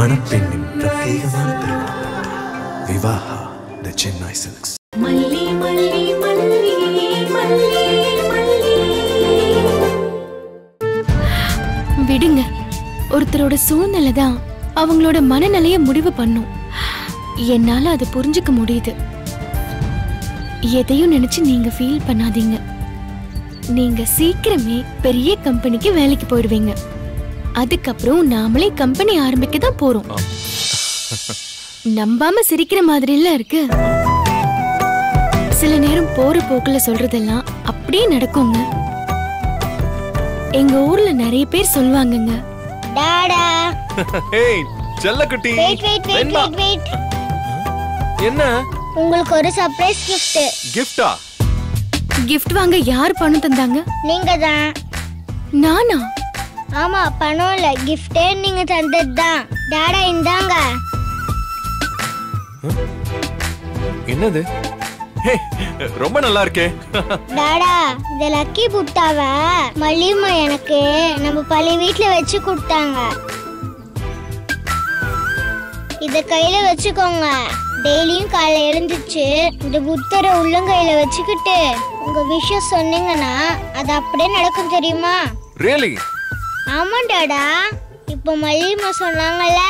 மணப்பெண்ணின் பிரத்யேகமான திருமணம் விவாஹா தி சென்னை சில்க்ஸ். மல்லி மல்லி மல்லி மல்லி மல்லி. விடுங்க, ஒருத்தரோட சூழ்நிலை தான் அவங்களோட மனநிலைய முடிவு பண்ணும். என்னால அதை புரிஞ்சுக்க முடியுது. எதையும் நினைச்சு நீங்க ஃபீல் பண்ணாதீங்க. நீங்க சீக்கிரமே பெரிய கம்பெனிக்கு வேலைக்கு போயிடுவீங்க. அதுக்கப்புறம் நாமளே கம்பெனி ஆரம்பிக்க தான் போறோம். நம்பாம சிரிக்கிற மாதிரி இல்ல இருக்கு. சில நேரம் போற போக்குல சொல்றதெல்லாம் அப்படியே நடக்குங்க. எங்க ஊர்ல நிறைய பேர் சொல்வாங்கங்க, டாடா. ஏய் செல்லக்குட்டி, wait wait wait wait wait. என்ன? உங்களுக்கு ஒரு சர்ப்ரைஸ் gift. கிஃப்டா? gift வாங்க யார் பணம் தந்தாங்க? நீங்க தான். நானா? ஆமா, பணம் இல்ல, gift நீங்க தந்தது தான். டாடா இந்தாங்க. என்னது? ரொம்ப நல்லா இருக்கே. டாடா, இந்த லக்கி புட்டாவ மல்லியம்மா எனக்கு நம்ம பழைய வீட்ல வச்சு கொடுத்தாங்க. இத கையில வச்சுக்கோங்க. டெய்லியும் காலைல எழுந்துச்சு இந்த புத்தரை உள்ளங்கையில வச்சுக்கிட்டு உங்க விஷயம் சொன்னீங்கன்னா அது அப்படியே நடக்கும், தெரியுமா? ரியலி? ஆமா டாடா. இப்போ மல்லியம்மா சொன்னாங்கல்ல,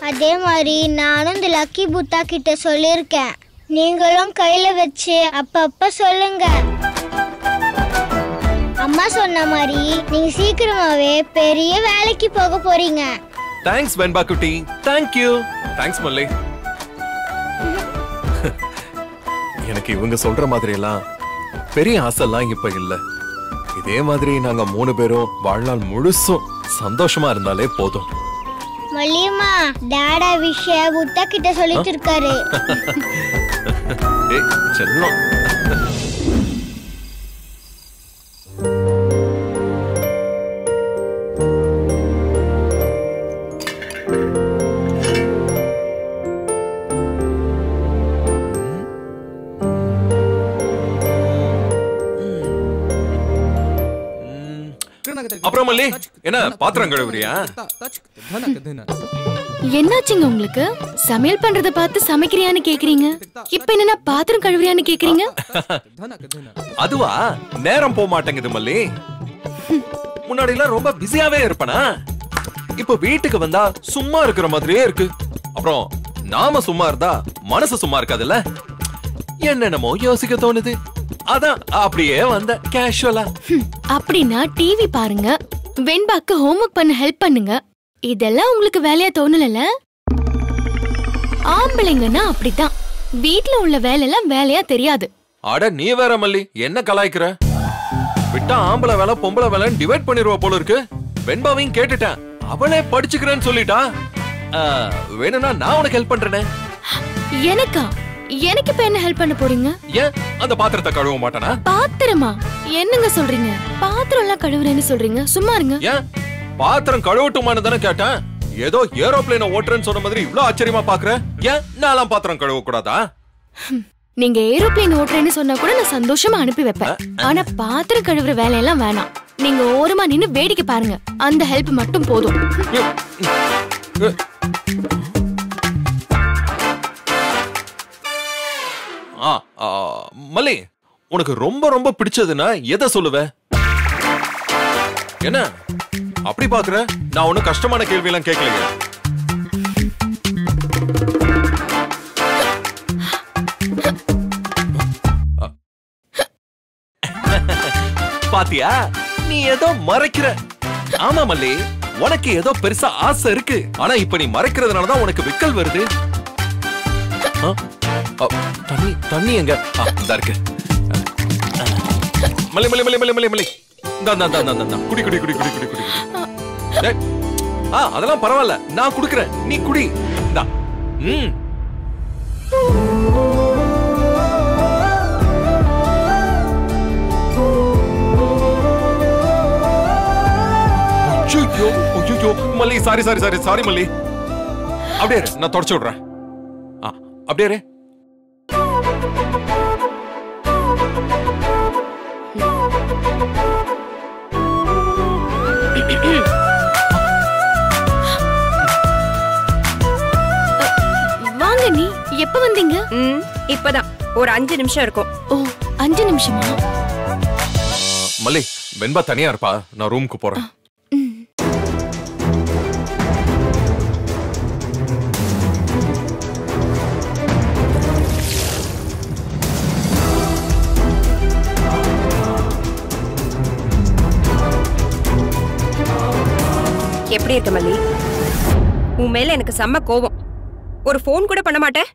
அதே மாதிரி நானும் இந்த லக்கி புத்தா கிட்ட சொல்லியிருக்கேன். நீங்களும் கையில வச்சு அப்பப்ப சொல்லுங்க. அம்மா சொன்ன மாதிரி நீங்க சீக்கிரமாவே பெரிய வேலைக்கு போக போறீங்க. தேங்க்ஸ் வெண்பா குட்டி. Thank you. தேங்க்ஸ் மல்லி. எனக்கு இவங்க சொல்ற மாதிரி எல்லாம் பெரிய ஆசைலாம் இப்ப இல்ல. இதே மாதிரி நாங்க 3 பேரும் வாழ்நாள் முழுசும் சந்தோஷமா இருந்தாலே போதும். மல்லியம்மா, டாடா விஷய புத்தா கிட்ட சொல்லிட்டு இருக்காரு. ஏய் செல்லம். அப்புறம் மல்லி, என்ன பாத்திரம் கழுவுறியா? என்னாச்சுங்க உங்களுக்கு? சமையல் பண்றத பார்த்து சமைக்கிறியான்னு கேக்குறீங்க. இப்ப என்னன்னா பாத்திரம் கழுவுறியான்னு கேக்குறீங்க? அதுவா, நேரம் போக மாட்டேங்குது மல்லி. முன்னாடி எல்லாம் ரொம்ப பிஸியாவே இருப்பனா. இப்ப வீட்டுக்கு வந்தா சும்மா இருக்கிற மாதிரியே இருக்கு. அப்புறம் நாம சும்மா இருந்தா மனசு சும்மா இருக்காதுல்ல. என்னென்னமோ யோசிக்க தோணுது. அதான் அப்படியே வந்த கேஷுவலா. அப்படின்னா டிவி பாருங்க, வெண்பாக்கு ஹோம்வொர்க் பண்ண ஹெல்ப் பண்ணுங்க. இதெல்லாம் உங்களுக்கு வேலையா தோணல? ஆம்பளைங்கன்னா அப்படித்தான், வீட்ல உள்ள வேலை எல்லாம் வேலையா தெரியாது. அட நீ வேற மல்லி, என்ன கலாய்க்கிற? விட்டா ஆம்பளை வேலை பொம்பளை வேலைன்னு டிவைட் பண்ணிருவா போல இருக்கு. வெண்பாவையும் கேட்டுட்டேன், அவளே படிச்சுக்கிறேன்னு சொல்லிட்டா. வேணும்னா நான் உனக்கு ஹெல்ப் பண்றேனே. எனக்கா? எனக்கு இப்ப என்ன ஹெல்ப் பண்ண போறீங்க? ஏன் அந்த பாத்திரத்தை கழுவ மாட்டானா? பாத்திரமா? என்னங்க சொல்றீங்க? பாத்திரம் எல்லாம் கழுவுறேன்னு சொல்றீங்க, சும்மா இருங்க. ஏன் பாத்திரம் கழுவட்டுமான்னு தானே கேட்டேன். ஏதோ ஏரோப்ளேனை ஓட்டுறேன்னு சொன்ன மாதிரி இவ்ளோ ஆச்சரியமா பாக்குற. ஏன் நான்லாம் பாத்திரம் கழுவ கூடாதா? நீங்க ஏரோப்ளேன் ஓட்டுறேன்னு சொன்னா கூட நான் சந்தோஷமா அனுப்பி வைப்பேன். ஆனா பாத்திரம் கழுவுற வேலையெல்லாம் வேணாம். நீங்க ஓரமா நின்னு வேடிக்கை பாருங்க, அந்த ஹெல்ப் மட்டும் போதும். மல்லி, உனக்கு ரொம்ப ரொம்ப பிடிச்சதுன்னா எதை சொல்லுவ? என்ன அப்படி பாக்குற? நான் ஒன்னும் கஷ்டமான கேள்வி எல்லாம் கேட்கலையே. பாத்தியா, நீ ஏதோ மறைக்கிற. ஆமா மல்லி, உனக்கு ஏதோ பெருசா ஆசை இருக்கு. ஆனா இப்ப நீ மறைக்கிறதுனாலதான் உனக்கு விக்கல் வருது. தண்ணி தண்ணி எங்க? இருக்கு. மல்லி மல்லி மல்லி மல்லி மல்லி மல்லி, குடி குடி குடி குடி குடி குடி. அதெல்லாம் பரவாயில்ல, நான் குடுக்கறேன், நீ குடி. மல்லி, சாரி சாரி சாரி சாரி மல்லி. அப்படியே நான் தொடச்சு விடுறேன். அப்படியே நீ எப்ப வந்தீங்க? இப்பதான் ஒரு 5 நிமிஷம் இருக்கும். ஓ 5 நிமிஷமா? மல்லி, வெண்பா தனியா இருப்பா, நான் ரூமுக்கு போறேன். எப்படி இருக்க மல்லி? உன் மேல எனக்கு செம்ம கோபம். ஒரு போன் கூட பண்ண மாட்டேன்.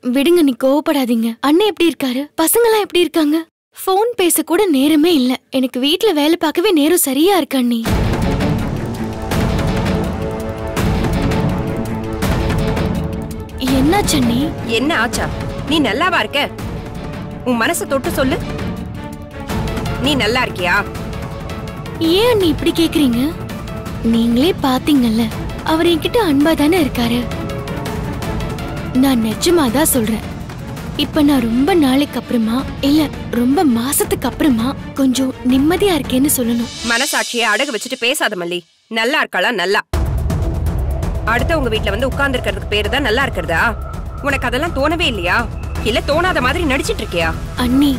விடுங்க, நீ கோவப்படாதீங்க. அண்ணன் எப்படி இருக்காரு? பசங்களாம் எப்படி இருக்காங்க? போன் பேச கூட நேரமே இல்ல. எனக்கு வீட்ல வேலை பார்க்கவே நேரம் சரியா இருக்கு அண்ணி. என்னாச்சு அண்ணி? என்ன ஆச்சா? நீ நல்லாவா இருக்க? உன் மனசை தொட்டு சொல்லு. நீ நல்லா இருக்கியா? ஏன் அண்ணி இப்படி கேக்குறீங்க? நீங்களே பாத்தீங்கல்ல, அவர் என்கிட்ட அன்பா தானே இருக்காரு. நான் நிஜமாதான் சொல்றேன். இப்ப நான் ரொம்ப நாளைக்கு அப்புறமா இல்ல ரொம்ப மாசத்துக்கு அப்புறமா கொஞ்சம் நிம்மதியா இருக்கேன்னு சொல்லணும். மனசாட்சியை அடகு வச்சுட்டு பேசாத மல்லி. நல்லா இருக்காளா? நல்லா. அடுத்தவங்க வீட்டுல வந்து உட்கார்ந்து இருக்கிறதுக்கு பேரு தான் நல்லா இருக்கிறதா? உனக்கு அதெல்லாம் தோணவே இல்லையா? இல்ல தோணாத மாதிரி நடிச்சிட்டு இருக்கியா? அண்ணி,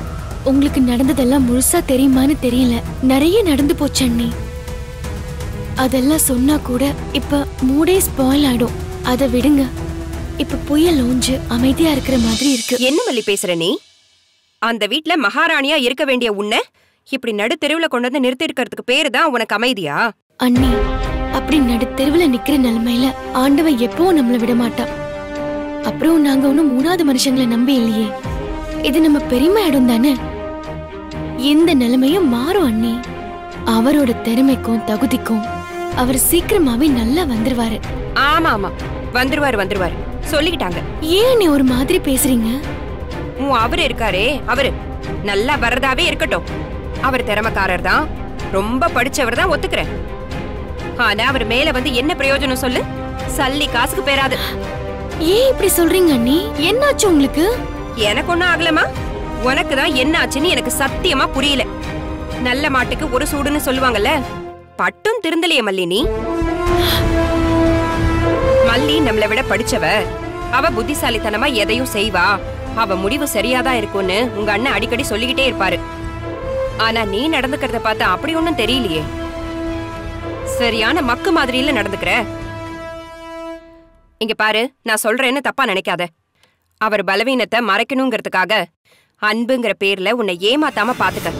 உங்களுக்கு நடந்ததெல்லாம் முழுசா தெரியுமான்னு தெரியல. நிறைய நடந்து போச்சு அண்ணி. அதெல்லாம் சொன்னா கூட இப்ப மூடே ஸ்பாயில் ஆயிடும். அதை விடுங்க. இப்ப புயல் ஓஞ்சு அமைதியா இருக்கிற மாதிரி இருக்கு. என்ன மல்லி பேசுற நீ? அந்த வீட்ல மகாராணியா இருக்க வேண்டிய உன்னை இப்படி நடு தெருவுல கொண்டு வந்து நிறுத்தி இருக்கிறதுக்கு பேரு தான் உனக்கு அமைதியா? அண்ணி, அப்படி நடு தெருவுல நிக்கிற நிலைமையில ஆண்டவன் எப்பவும் நம்மள விட மாட்டா. அப்புறம் நாங்க ஒன்னும் 3வது மனுஷங்களை நம்பி இல்லையே. இது நம்ம பெருமை இடம் தானே. எந்த நிலைமையும் மாறும் அண்ணி. அவரோட திறமைக்கும் தகுதிக்கும் அவர் சீக்கிரமாவே நல்லா வந்துருவாரு. ஆமா ஆமா, வந்துருவாரு சொல்லிக்கிட்டாங்க. ஏன் நீ ஒரு மாதிரி பேசுறீங்க? அவரு இருக்காரே, அவரு நல்லா வரதாவே இருக்கட்டும். அவர் திறமைக்காரர் தான், ரொம்ப படிச்சவர் தான், ஒத்துக்கிறேன். ஆனா அவர் மேல வந்து என்ன பிரயோஜனம் சொல்லு? சல்லி காசுக்கு பேராது. ஏன் இப்படி சொல்றீங்க அண்ணி? என்னாச்சு உங்களுக்கு? எனக்கு ஒண்ணும் ஆகலமா. உனக்கு தான் என்ன ஆச்சுன்னு எனக்கு சத்தியமா புரியல. நல்ல மாட்டுக்கு ஒரு சூடுன்னு சொல்லுவாங்கல்ல, பட்டும் திருந்தலையே மல்லி நீ. மல்லி நம்மளை விட படிச்சவ. அவ புத்திசாலித்தனமா எதையும் செய்வா. அவ முடிவு சரியாதான் இருக்கும்னு உங்க அண்ணன் அடிக்கடி சொல்லிக்கிட்டே இருப்பாரு. ஆனா நீ நடந்துக்கிறத பார்த்தா அப்படி ஒண்ணும் தெரியலையே. சரியான மக்கு மாதிரியில நடந்துக்கிற. இங்க பாரு, நான் சொல்றேன்னு தப்பா நினைக்காத. அவர் பலவீனத்தை மறைக்கணுங்கிறதுக்காக அன்புங்கிற பேர்ல உன்னை ஏமாத்தாம பாத்துக்க.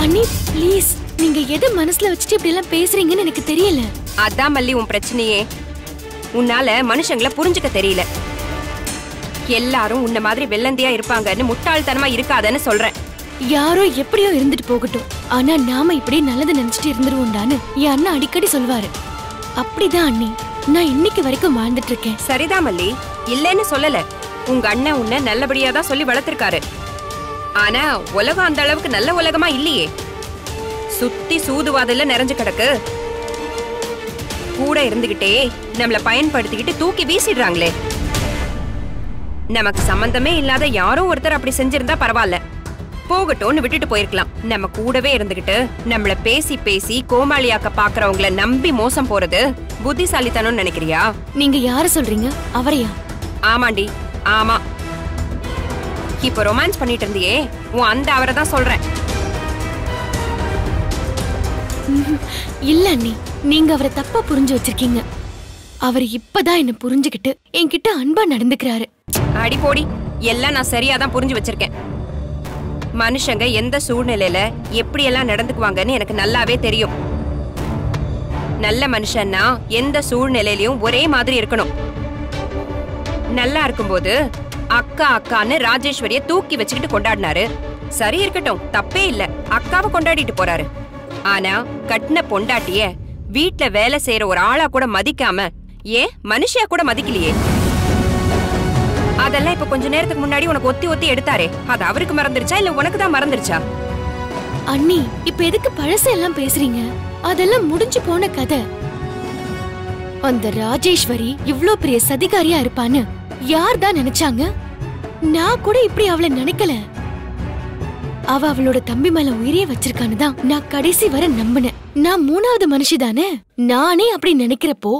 அண்ணி ப்ளீஸ், நீங்க எதை மனசுல வச்சுட்டு இப்படி எல்லாம் பேசுறீங்கன்னு எனக்கு தெரியல. அதான் மல்லி உன் பிரச்சனையே. உன்னால மனுஷங்களை புரிஞ்சுக்க தெரியல. எல்லாரும் உன்ன மாதிரி வெள்ளந்தியா இருப்பாங்கன்னு முட்டாள்தனமா இருக்காதன்னு சொல்றேன். யாரோ எப்படியோ இருந்துட்டு போகட்டும், ஆனா நாம இப்படி நல்லது நினைச்சிட்டு இருந்துருவோம்டான்னு என் அண்ணன் அடிக்கடி சொல்வாரு. அப்படிதான் அண்ணி நான் இன்னைக்கு வரைக்கும் வாழ்ந்துட்டு இருக்கேன். சரிதான் மல்லி, இல்லன்னு சொல்லல. உங்க அண்ணன் உன்னை நல்லபடியா தான் சொல்லி வளர்த்திருக்காரு. ஆனா உலகம் அந்த அளவுக்கு நல்ல உலகமா இல்லையே. சுத்தி சூதுவாதல்ல நிறைஞ்சு கிடக்கு. கூட இருந்துகிட்டே நம்மள பயன்படுத்திக்கிட்டு தூக்கி வீசிடுறாங்களே. நமக்கு சம்பந்தமே இல்லாத யாரோ ஒருத்தர் அப்படி செஞ்சிருந்தா பரவாயில்ல, போகட்டும்னு விட்டுட்டு போயிருக்கலாம். நம்ம கூடவே இருந்துகிட்டு நம்மள பேசி பேசி கோமாளியாக்க பாக்குறவங்கள நம்பி மோசம் போறது புத்திசாலித்தனம்னு நினைக்கிறியா? நீங்க யார சொல்றீங்க? அவரையா? ஆமாண்டி, ஆமா. இப்ப ரொமான்ஸ் பண்ணிட்டு இருந்தியே, உன் அந்த அவரை தான் சொல்றேன். இல்ல அண்ணி, நீங்க அவரை தப்பா புரிஞ்சு வச்சிருக்கீங்க. அவர் இப்பதான் என்ன புரிஞ்சுக்கிட்டு என்கிட்ட அன்பா நடந்துக்கிறாரு. அடி போடி, எல்லாம் நான் சரியாதான் புரிஞ்சு வச்சிருக்கேன். மனுஷங்க எந்த சூழ்நிலையில எப்படி எல்லாம் நடந்துக்குவாங்கன்னு எனக்கு நல்லாவே தெரியும். நல்ல மனுஷன்னா எந்த சூழ்நிலையிலயும் ஒரே மாதிரி இருக்கணும். நல்லா இருக்கும்போது அக்கா அக்கான்னு ராஜேஸ்வரிய தூக்கி வச்சுக்கிட்டு கொண்டாடினாரு. சரி, இருக்கட்டும், தப்பே இல்ல. அக்காவை கொண்டாடிட்டு போறாரு. ஆனா கட்டின பொண்டாட்டிய வீட்ல வேலை செய்யற ஒரு ஆளா கூட மதிக்காம, ஏன் மனுஷியா கூட மதிக்கலையே. அதெல்லாம் இப்ப கொஞ்ச நேரத்துக்கு முன்னாடி உனக்கு ஒத்தி ஒத்தி எடுத்தாரே, அது அவருக்கு மறந்துருச்சா இல்ல உனக்கு தான் மறந்துருச்சா? அண்ணி, இப்ப எதுக்கு பழசெல்லாம் பேசுறீங்க? அதெல்லாம் முடிஞ்சு போன கதை. அந்த ராஜேஸ்வரி இவ்ளோ பெரிய சதிகாரியா இருப்பான்னு யார் தான் நினைச்சாங்க? நான் கூட இப்படி அவளை நினைக்கல. அவ அவளோட தம்பி மேல உயிரே வச்சிருக்கான்னு தான் நான் கடைசி வரை நம்பினேன். நான் 3வது மனுஷி தானே. நானே அப்படி நினைக்கிறப்போ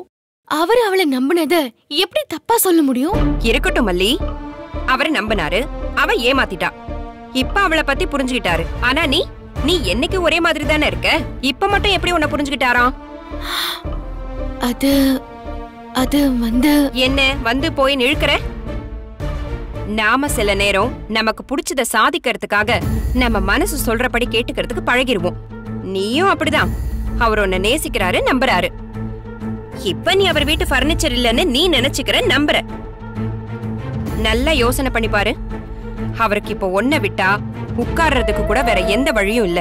அவர் அவளை நம்பினத எப்படி தப்பா சொல்ல முடியும்? இருக்கட்டும் மல்லி, அவரை நம்பினாரு, அவ ஏமாத்திட்டா. இப்ப அவளை பத்தி புரிஞ்சுக்கிட்டாரு. ஆனா நீ என்னைக்கு ஒரே மாதிரி தானே இருக்க, இப்ப மட்டும் எப்படி உன்னை புரிஞ்சுக்கிட்டாராம்? அது என்ன வந்து போய் நிழுக்கிற? நாம சில நேரம் நமக்கு பிடிச்சத சாதிக்கிறதுக்காக நம்ம மனசு சொல்றபடி கேட்டுக்கிறதுக்கு பழகிருவோம். நீயும் அப்படிதான். அவர் உன்னை நேசிக்கிறாரு, நம்புறாரு. இப்ப நீ அவர் வீட்டு பர்னிச்சர் இல்லன்னு நீ நினைச்சுக்கிற, நம்புற. நல்லா யோசனை பண்ணி பாரு. அவருக்கு இப்ப ஒன்ன விட்டா உட்கார்றதுக்கு கூட வேற எந்த வழியும் இல்ல.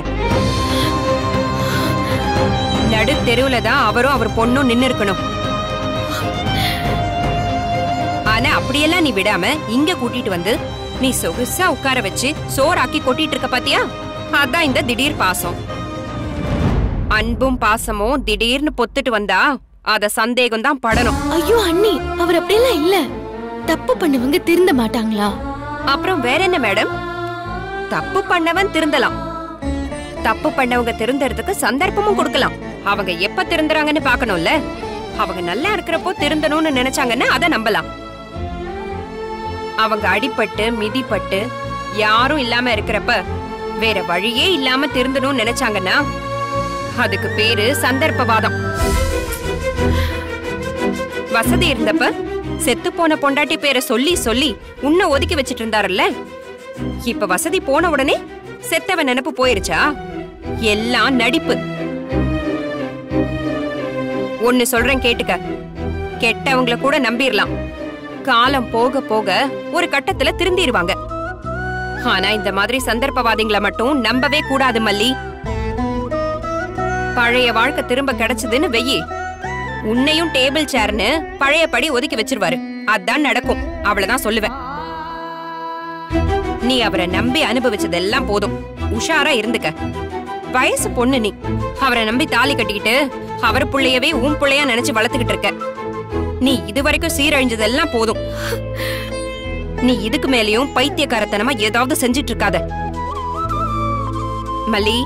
நடு தெருவுல தான் அவரும் அவர் பொண்ணும் நின்னு இருக்கணும். ஆனா அப்படியெல்லாம் நீ விடாம இங்க கூட்டிட்டு வந்து நீ சொகுசா உட்கார வச்சு சோறாக்கி கொட்டிட்டு இருக்க பாத்தியா? அதான் இந்த திடீர் பாசம். அன்பும் பாசமும் திடீர்னு பொத்துட்டு வந்தா அத சந்தேகம் தான் படணும். ஐயோ அண்ணி, அவர் அப்படியெல்லாம் இல்ல. தப்பு பண்ணவங்க திருந்த மாட்டாங்களா? அப்புறம் வேற என்ன மேடம்? தப்பு பண்ணவன் திருந்தலாம், தப்பு பண்ணவங்க திருந்தறதுக்கு சந்தர்ப்பமும் கொடுக்கலாம். அவங்க எப்ப திருந்துறாங்கன்னு பாக்கணும்ல. அவங்க நல்லா இருக்கிறப்போ திருந்தணும்னு நினைச்சாங்கன்னா அத நம்பலாம். அவங்க அடிபட்டு மிதிப்பட்டு யாரும் இல்லாம இருக்கிறப்ப வேற வழியே இல்லாம திருந்தணும்னு நினைச்சாங்கன்னா அதுக்கு பேரு சந்தர்ப்பவாதம். வசதி இருந்தப்ப செத்து போன பொண்டாட்டி பேரை சொல்லி சொல்லி உன்னை ஒதுக்கி வச்சிட்டு இருந்தாருல்ல. இப்ப வசதி போன உடனே செத்தவன் நினைப்பு போயிருச்சா? எல்லாம் நடிப்பு. ஒன்னு சொல்றேன் கேட்டுக்க, கெட்டவங்கள கூட நம்பிரலாம். காலம் போக போக ஒரு கட்டத்துல திருந்திருவாங்க. ஆனா இந்த மாதிரி சந்தர்ப்பவாதிகளை மட்டும் நம்பவே கூடாது மல்லி. பழைய வாழ்க்கை திரும்ப கிடைச்சதுன்னு வெயி, உன்னையும் டேபிள் சேர்னு பழையபடி ஒதுக்கி வச்சிருவாரு. அதான் நடக்கும். அவ்வளவுதான் சொல்லுவேன். நீ அவரை நம்பி அனுபவிச்சதெல்லாம் போதும். உஷாரா இருந்துக்க. வயசு பொண்ணு நீ. அவரை நம்பி தாலி கட்டிக்கிட்டு அவர் புள்ளையவே உன் புள்ளையா நினைச்சு வளர்த்துக்கிட்டு இருக்க. நீ இதுவரைக்கும் சீரழிஞ்சதெல்லாம் போதும். நீ இதுக்கு மேலயும் பைத்தியக்காரத்தனமா ஏதாவது செஞ்சிட்டு இருக்காத மல்லி.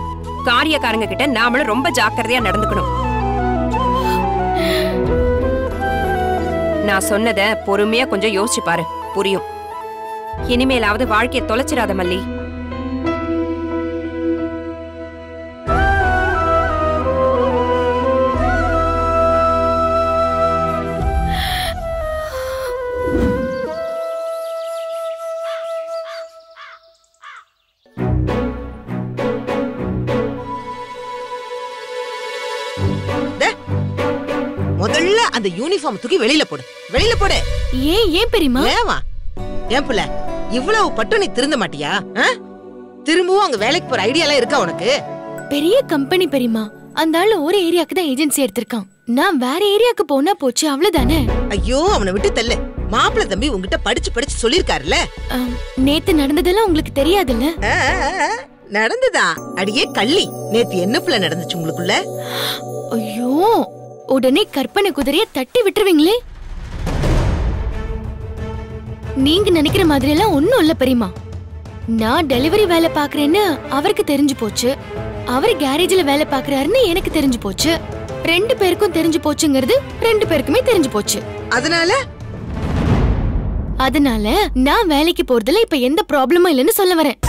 காரியக்காரங்க கிட்ட நாமளும் ரொம்ப ஜாக்கிரதையா நடந்துக்கணும். நான் சொன்னத பொறுமையா கொஞ்சம் யோசிச்சு பாரு, புரியும். இனிமேலாவது வாழ்க்கையை தொலைச்சிடாத மல்லி. முதல்ல அந்த யூனிஃபார்ம் தூக்கி வெளியில போடு, வெளியில போடு. ஏன் பெரியமா? ஏமா ஏன் புள்ள இவ்வளவு பட்டு நீ திருந்த மாட்டியா? திரும்பவும் அங்க வேலைக்கு போற ஐடியா எல்லாம் இருக்கா உனக்கு? பெரிய கம்பெனி பெரியமா. அந்த ஆளு ஒரு ஏரியாக்கு தான் ஏஜென்சி எடுத்திருக்கான். நான் வேற ஏரியாக்கு போனா போச்சு, அவ்வளவுதானே. ஐயோ அவனை விட்டு தள்ளு. மாப்பிள்ள தம்பி உங்ககிட்ட படிச்சு படிச்சு சொல்லிருக்காருல்ல. நேத்து நடந்ததெல்லாம் உங்களுக்கு தெரியாதுல்ல? நடந்துதா? அடியே கள்ளி, நேத்து என்ன புள்ள நடந்துச்சு உங்களுக்குள்ள? ஐயோ, உடனே கற்பனை குதிரைய தட்டி விட்டுருவீங்களே. நீங்க நினைக்கிற மாதிரி எல்லாம் ஒண்ணும் இல்ல பெரியமா. நான் டெலிவரி வேலை பாக்குறேன்னு அவருக்கு தெரிஞ்சு போச்சு. அவர் கேரேஜ்ல வேலை பாக்குறாருன்னு எனக்கு தெரிஞ்சு போச்சு. 2 பேருக்கும் தெரிஞ்சு போச்சுங்கிறது 2 பேருக்குமே தெரிஞ்சு போச்சு. அதனால நான் வேலைக்கு போறதுல இப்ப எந்த ப்ராப்ளமும் இல்லைன்னு சொல்ல வரேன்.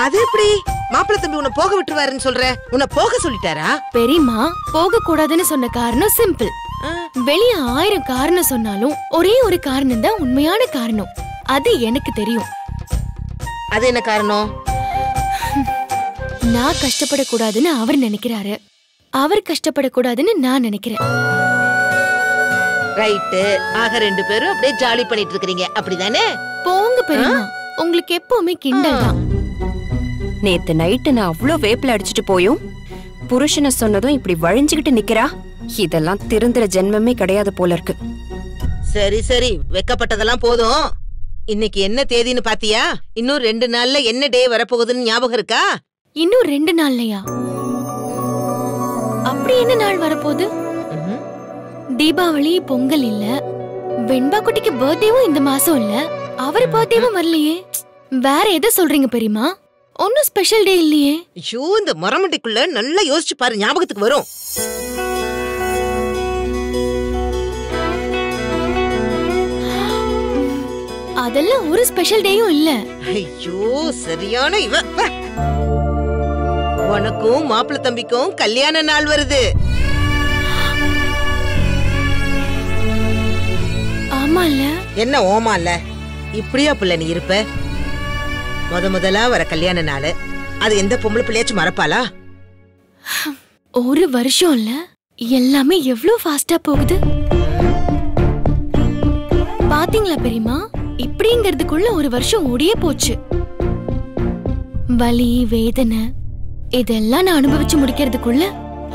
அது எப்படி மாப்பிள்ள தம்பி உன்னை போக விட்டுருவாருன்னு சொல்ற? உன்னை போக சொல்லிட்டாரா? பெரியமா போக கூடாதுன்னு சொன்ன காரணம் சிம்பிள். வெளிய 1000 காரணம் சொன்னாலும் ஒரே ஒரு காரணம் தான் உண்மையான காரணம். அது எனக்கு தெரியும். அது என்ன காரணம்? நான் கஷ்டப்படக்கூடாதுன்னு அவர் நினைக்கிறாரு, அவர் கஷ்டப்படக்கூடாதுன்னு நான் நினைக்கிறேன். ரைட்டு. ஆக 2 பேரும் அப்படியே ஜாலி பண்ணிட்டு இருக்கீங்க, அப்படிதானே? போங்க பெரியமா, உங்களுக்கு எப்பவுமே கிண்டல் தான். நேத்து நைட்டு நான் அவ்ளோ வேப்பில அடிச்சிட்டு போயும் புருஷனை சொன்னதும் இப்படி வழிஞ்சுகிட்டு நிக்கிறா. இதெல்லாம் திருந்துற ஜென்மமே கிடையாது போல இருக்கு. சரி சரி, வெக்கப்பட்டதெல்லாம் போதும். இன்னைக்கு என்ன தேதின்னு பாத்தியா? இன்னும் 2 நாள்ல என்ன டே வரப்போகுதுன்னு ஞாபகம் இருக்கா? இன்னும் 2 நாள்லயா? அப்படி என்ன நாள் வரப்போகுது? தீபாவளி, பொங்கல் இல்ல, வெண்பா குட்டிக்கு பர்த்டேவும் இந்த மாசம் இல்ல, அவர் பர்த்டேவும் வரலையே. வேற எதை சொல்றீங்க பெரியமா? ஒன்னும் ஸ்பெஷல் டே இல்லையே. ஐயோ, இந்த மரமண்டைக்குள்ள நல்லா யோசிச்சு பாரு, ஞாபகத்துக்கு வரும். அதெல்லாம் ஒரு ஸ்பெஷல் டேயும் இல்ல. ஐயோ சரியான இவ. உனக்கும் மாப்பிள்ளை தம்பிக்கும் கல்யாண நாள் வருது. ஆமால. என்ன ஓமால? இப்படியா புள்ள நீ இருப்ப? முதலா வர கல்யாண நாள் அது எந்த பொம்பளை பிள்ளையாச்சும் மறப்பாளா? ஒரு வருஷம் இல்ல, எல்லாமே எவ்வளவு ஃபாஸ்டா போகுது பாத்தீங்களா பெரியமா? இப்படிங்கிறதுக்குள்ள ஒரு வருஷம் ஓடியே போச்சு. வலி வேதனை இதெல்லாம் நான் அனுபவிச்சு முடிக்கிறதுக்குள்ள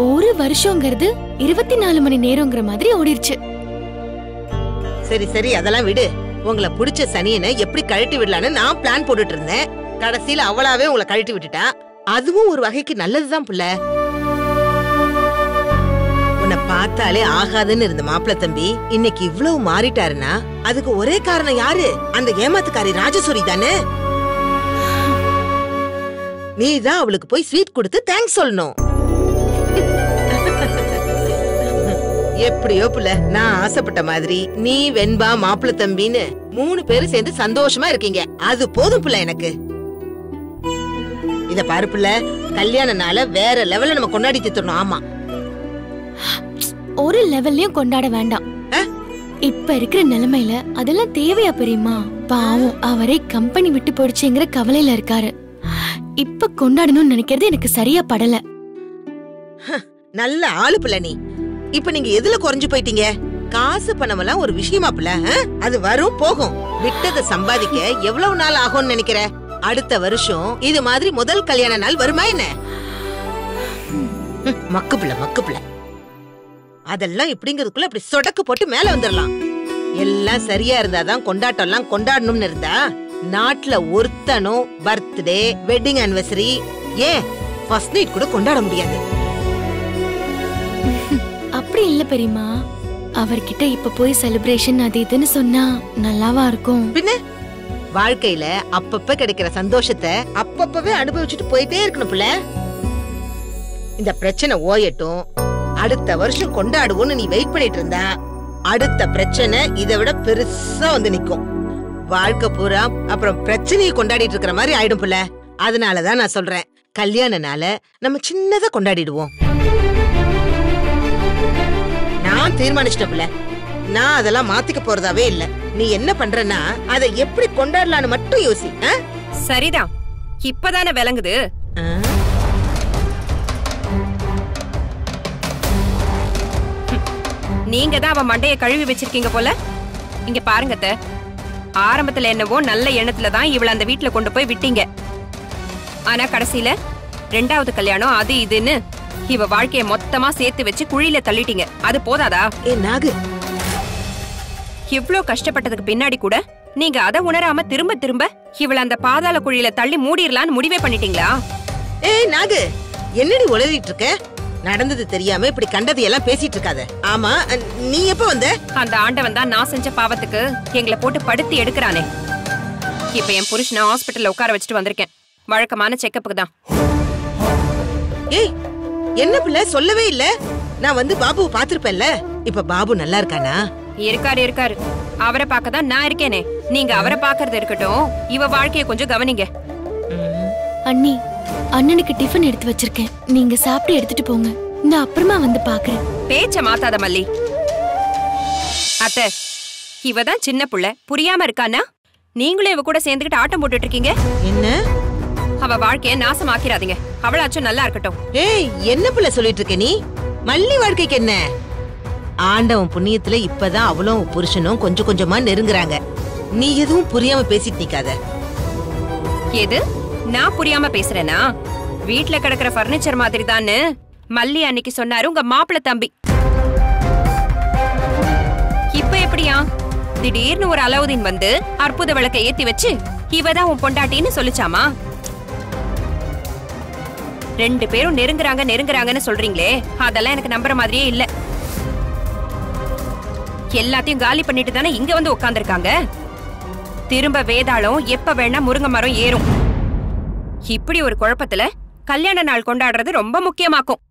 ஒரு வருஷங்கிறது 24 மணி நேரம்ங்கிற மாதிரி ஓடிருச்சு. சரி சரி அதெல்லாம் விடு. உங்களை பிடிச்ச சனியனை எப்படி கழட்டி விடலான்னு நான் பிளான் போட்டுட்டு இருந்தேன். கடைசியில அவளாவே உங்களை கழட்டி விட்டுட்டா. அதுவும் ஒரு வகைக்கு நல்லதுதான் புள்ள. உன்னை பார்த்தாலே ஆகாதுன்னு இருந்த மாப்பிள்ளை தம்பி இன்னைக்கு இவ்வளவு மாறிட்டாருன்னா அதுக்கு ஒரே காரணம் யாரு? அந்த ஏமாத்துக்காரி ராஜசூரி தானே. நீதான் அவளுக்கு போய் ஸ்வீட் கொடுத்து தேங்க்ஸ் சொல்லணும். எப்படியோ புள்ள, நான் ஆசைப்பட்ட மாதிரி நீ வெண்பா மாப்பிள்ளை தம்பின்னு 3 பேரும் சேர்ந்து சந்தோஷமா இருக்கீங்க. அது போதும் புள்ள எனக்கு. இத பாரு புள்ள, கல்யாண நாள வேற லெவல்ல நம்ம கொண்டாடி தீர்த்தணும். ஆமா, ஒரு லெவல்லயும் கொண்டாட வேண்டாம். இப்ப இருக்கிற நிலைமையில அதெல்லாம் தேவையா பெரியமா? பாவம், அவரே கம்பெனி விட்டு போயிடுச்சுங்கிற கவலையில இருக்காரு. இப்ப கொண்டாடணும்னு நினைக்கிறது எனக்கு சரியா படல. நல்ல ஆளு புள்ள நீ. இப்ப நீங்க எதுல குறைஞ்சு போயிட்டீங்க? காசு பணம் எல்லாம் ஒரு விஷயமா புள்ள? அது வரும் போகும். விட்டதை சம்பாதிக்க எவ்வளவு நாள் ஆகும்னு நினைக்கிற? அடுத்த வருஷம் இது மாதிரி முதல் கல்யாண நாள் வருமா என்ன? மக்கு புள்ள மக்கு புள்ள. அதெல்லாம் இப்படிங்கிறதுக்குள்ள அப்படி சொடக்கு போட்டு மேல வந்துடலாம். எல்லாம் சரியா இருந்தாதான் கொண்டாட்டம் எல்லாம் கொண்டாடணும்னு இருந்தா நாட்டுல ஒருத்தனும் பர்த்டே வெட்டிங் ஆனிவர்சரி ஏன் ஃபர்ஸ்ட் நைட் கூட கொண்டாட முடியாது. அப்படி இல்ல பெரியமா, அவர்கிட்ட இப்ப போய் செலிப்ரேஷன் அது இதுன்னு சொன்னா நல்லாவா இருக்கும்? பின்ன வாழ்க்கையில அப்பப்ப கிடைக்கிற சந்தோஷத்தை அப்பப்பவே அனுபவிச்சுட்டு போயிட்டே இருக்கணும் புள்ள. இந்த பிரச்சனை ஓயட்டும், அடுத்த வருஷம் கொண்டாடுவோம்னு நீ வெயிட் பண்ணிட்டு இருந்தா அடுத்த பிரச்சனை இதை விட பெருசா வந்து நிக்கும். வாழ்க்கை பூரா அப்புறம் பிரச்சனையை கொண்டாடிட்டு இருக்கிற மாதிரி ஆயிடும் புள்ள. அதனாலதான் நான் சொல்றேன், கல்யாண நாள நம்ம சின்னதா கொண்டாடிடுவோம். நான் தீர்மானிச்சிட்டேன் புள்ள. நான் அதெல்லாம் மாத்திக்க போறதாவே இல்ல. நீ என்ன பண்றன்னா அதை எப்படி கொண்டாடலான்னு மட்டும் யோசி. சரிதான், இப்பதானே விளங்குது. நீங்க தான் அவ மண்டைய கழுவி வச்சிருக்கீங்க போல. இங்க பாருங்க அத்தை, ஆரம்பத்துல என்னவோ நல்ல எண்ணத்துல தான் இவள அந்த வீட்டுல கொண்டு போய் விட்டீங்க. ஆனா கடைசியில 2வது கல்யாணம் அது இதுன்னு இவ வாழ்க்கைய மொத்தமா சேர்த்து வச்சு குழியில தள்ளிட்டீங்க. அது போதாதா? ஏ நாகு, இவ்ளோ கஷ்டப்பட்டதுக்கு பின்னாடி கூட நீங்க அதை உணராம திரும்ப திரும்ப இவள அந்த பாதாள குழியில தள்ளி மூடிரலான்னு முடிவே பண்ணிட்டீங்களா? ஏய் நாகு, என்னடி உளறிட்டு இருக்க? நடந்தது தெரியாம இப்படி கண்டது எல்லாம் பேசிட்டு இருக்காத. ஆமா, நீ எப்ப வந்த? அந்த ஆண்டவன் தான் நான் செஞ்ச பாவத்துக்கு எங்களை போட்டு படுத்தி எடுக்கிறானே. இப்ப என் புருஷனை ஹாஸ்பிட்டல்ல உட்கார வச்சுட்டு வந்திருக்கேன், வழக்கமான செக்கப்புக்கு தான். ஏய், என்ன பிள்ளை சொல்லவே இல்ல? நான் வந்து பாபுவை பாத்திருப்பேன்ல. இப்ப பாபு நல்லா இருக்கானா? இருக்காரு. அவரை பார்க்க தான் நான் இருக்கேனே. நீங்க அவரை பாக்குறது இருக்கட்டும், இவ வாழ்க்கைய கொஞ்சம் கவனிங்க. அண்ணி, அண்ணனுக்கு டிஃபன் எடுத்து வச்சிருக்கேன், நீங்க சாப்பிட்டு எடுத்துட்டு போங்க. நான் அப்புறமா வந்து பாக்குறேன். பேச்ச மாத்தாத மல்லி. அத்தை, இவ தான் சின்ன புள்ள, புரியாம இருக்கானா? நீங்களும் இவ கூட சேர்ந்துக்கிட்டு ஆட்டம் போட்டுட்டு இருக்கீங்க. என்ன? அவ வாழ்க்கைய நாசமாக்கிறாதீங்க, அவளாச்சும் நல்லா இருக்கட்டும். ஏய், என்ன புள்ள சொல்லிட்டு இருக்க நீ? மல்லி வாழ்க்கைக்கு என்ன? ஆண்டவன் புண்ணியத்துல இப்பதான் அவளும் புருஷனும் கொஞ்சம் கொஞ்சமா நெருங்குறாங்க. நீ எதுவும் புரியாம பேசிட்டு நிக்காத. எது நான் புரியாம பேசுறேனா? வீட்ல கிடக்குற பர்னிச்சர் மாதிரி தான்னு மல்லி அன்னைக்கு சொன்னாரு உங்க மாப்பிள்ளை தம்பி. இப்ப எப்படியா திடீர்னு ஒரு அலாவுதீன் வந்து அற்புத விளக்கை ஏத்தி வச்சு இவதான் உன் பொண்டாட்டின்னு சொல்லிச்சாமா? 2 பேரும் நெருங்குறாங்கன்னு சொல்றீங்களே, அதெல்லாம் எனக்கு நம்புற மாதிரியே இல்ல. எல்லாத்தையும் காலி பண்ணிட்டு தானே இங்க வந்து உட்கார்ந்திருக்காங்க. திரும்ப வேதாளம் எப்ப வேணா முருங்கை மரம் ஏறும். இப்படி ஒரு குழப்பத்துல கல்யாண நாள் கொண்டாடுறது ரொம்ப முக்கியமாக்கும்.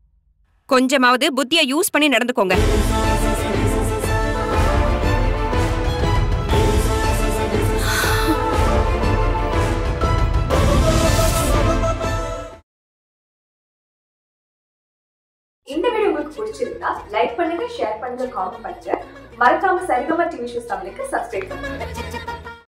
கொஞ்சமாவது புத்தியை யூஸ் பண்ணி நடந்துக்கோங்க. இந்த வீடியோ உங்களுக்கு பிடிச்சிருந்தா லைக் பண்ணுங்க, ஷேர் பண்ணுங்க, காமெண்ட் பண்ணுங்க. மறக்காம சரிகமா டிவி ஷோஸ் தமிழுக்கு சப்ஸ்கிரைப் பண்ணுங்க.